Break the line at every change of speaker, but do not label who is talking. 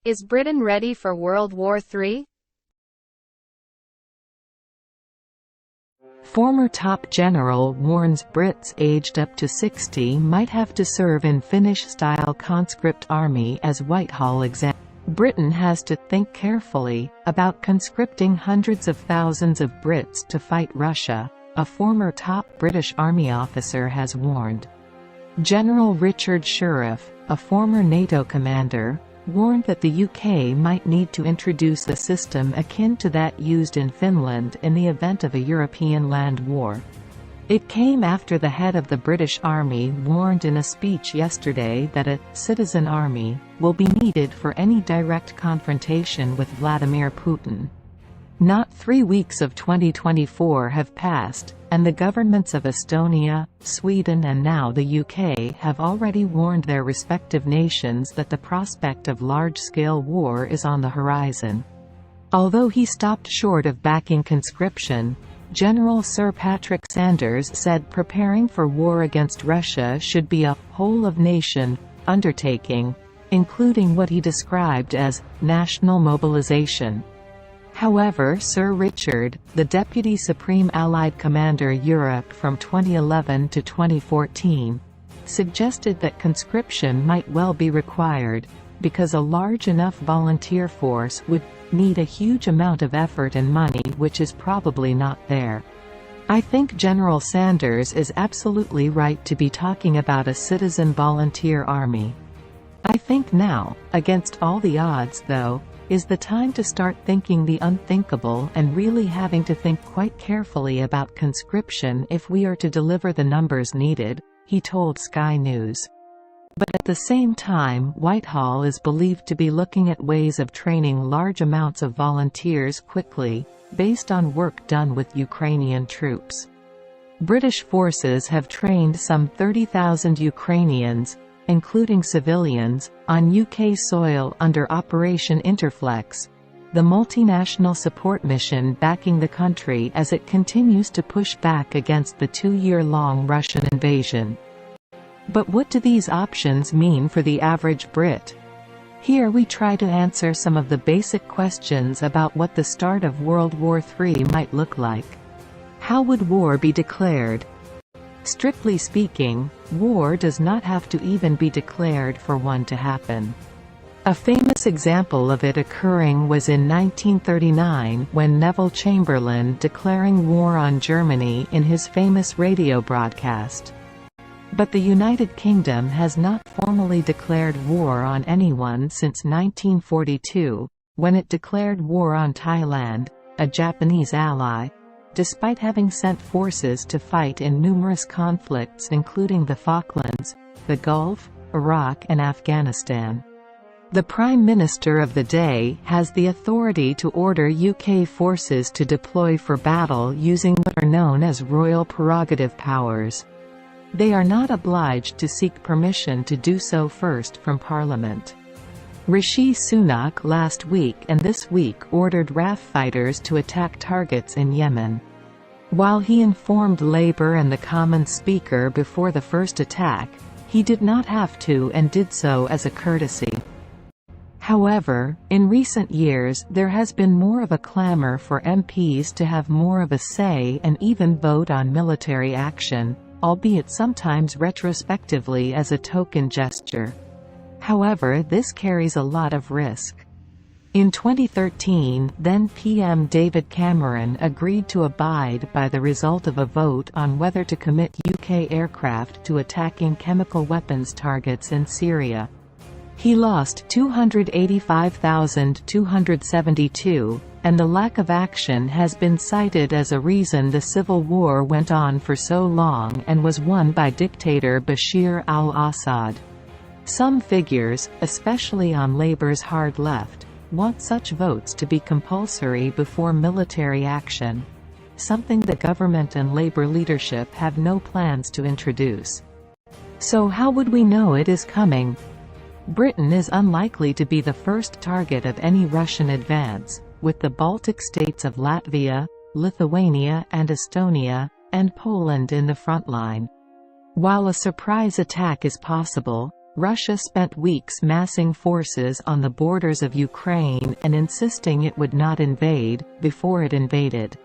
Is Britain ready for World War III?
Former top general warns Brits aged up to 60 might have to serve in Finnish-style conscript army as Whitehall exam. Britain has to think carefully about conscripting hundreds of thousands of Brits to fight Russia, a former top British Army officer has warned. General Richard Sheriff, a former NATO commander, warned that the UK might need to introduce a system akin to that used in Finland in the event of a European land war. It came after the head of the British Army warned in a speech yesterday that a «citizen army» will be needed for any direct confrontation with Vladimir Putin. Not 3 weeks of 2024 have passed, and the governments of Estonia, Sweden and now the UK have already warned their respective nations that the prospect of large-scale war is on the horizon. Although he stopped short of backing conscription, General Sir Patrick Sanders said preparing for war against Russia should be a whole-of-nation undertaking, including what he described as national mobilization. However, Sir Richard, the Deputy Supreme Allied Commander Europe from 2011 to 2014, suggested that conscription might well be required, because a large enough volunteer force would need a huge amount of effort and money which is probably not there. I think General Sanders is absolutely right to be talking about a citizen volunteer army. I think now, against all the odds though, is the time to start thinking the unthinkable and really having to think quite carefully about conscription if we are to deliver the numbers needed, he told Sky News. But at the same time, Whitehall is believed to be looking at ways of training large amounts of volunteers quickly, based on work done with Ukrainian troops. British forces have trained some 30,000 Ukrainians, including civilians, on UK soil under Operation Interflex, the multinational support mission backing the country as it continues to push back against the 2-year-long Russian invasion. But what do these options mean for the average Brit? Here we try to answer some of the basic questions about what the start of World War III might look like. How would war be declared? Strictly speaking, war does not have to even be declared for one to happen. A famous example of it occurring was in 1939 when Neville Chamberlain declaring war on Germany in his famous radio broadcast. But the United Kingdom has not formally declared war on anyone since 1942, when it declared war on Thailand, a Japanese ally, despite having sent forces to fight in numerous conflicts including the Falklands, the Gulf, Iraq and Afghanistan. The Prime Minister of the day has the authority to order UK forces to deploy for battle using what are known as royal prerogative powers. They are not obliged to seek permission to do so first from Parliament. Rishi Sunak last week and this week ordered RAF fighters to attack targets in Yemen. While he informed Labour and the Commons Speaker before the first attack, he did not have to and did so as a courtesy. However, in recent years there has been more of a clamour for MPs to have more of a say and even vote on military action, albeit sometimes retrospectively as a token gesture. However, this carries a lot of risk. In 2013, then PM David Cameron agreed to abide by the result of a vote on whether to commit UK aircraft to attacking chemical weapons targets in Syria. He lost 285,272, and the lack of action has been cited as a reason the civil war went on for so long and was won by dictator Bashir al-Assad. Some figures, especially on Labour's hard left, want such votes to be compulsory before military action, something the government and Labour leadership have no plans to introduce. So how would we know it is coming? Britain is unlikely to be the first target of any Russian advance, with the Baltic states of Latvia, Lithuania and Estonia, and Poland in the front line. While a surprise attack is possible, Russia spent weeks massing forces on the borders of Ukraine and insisting it would not invade, before it invaded.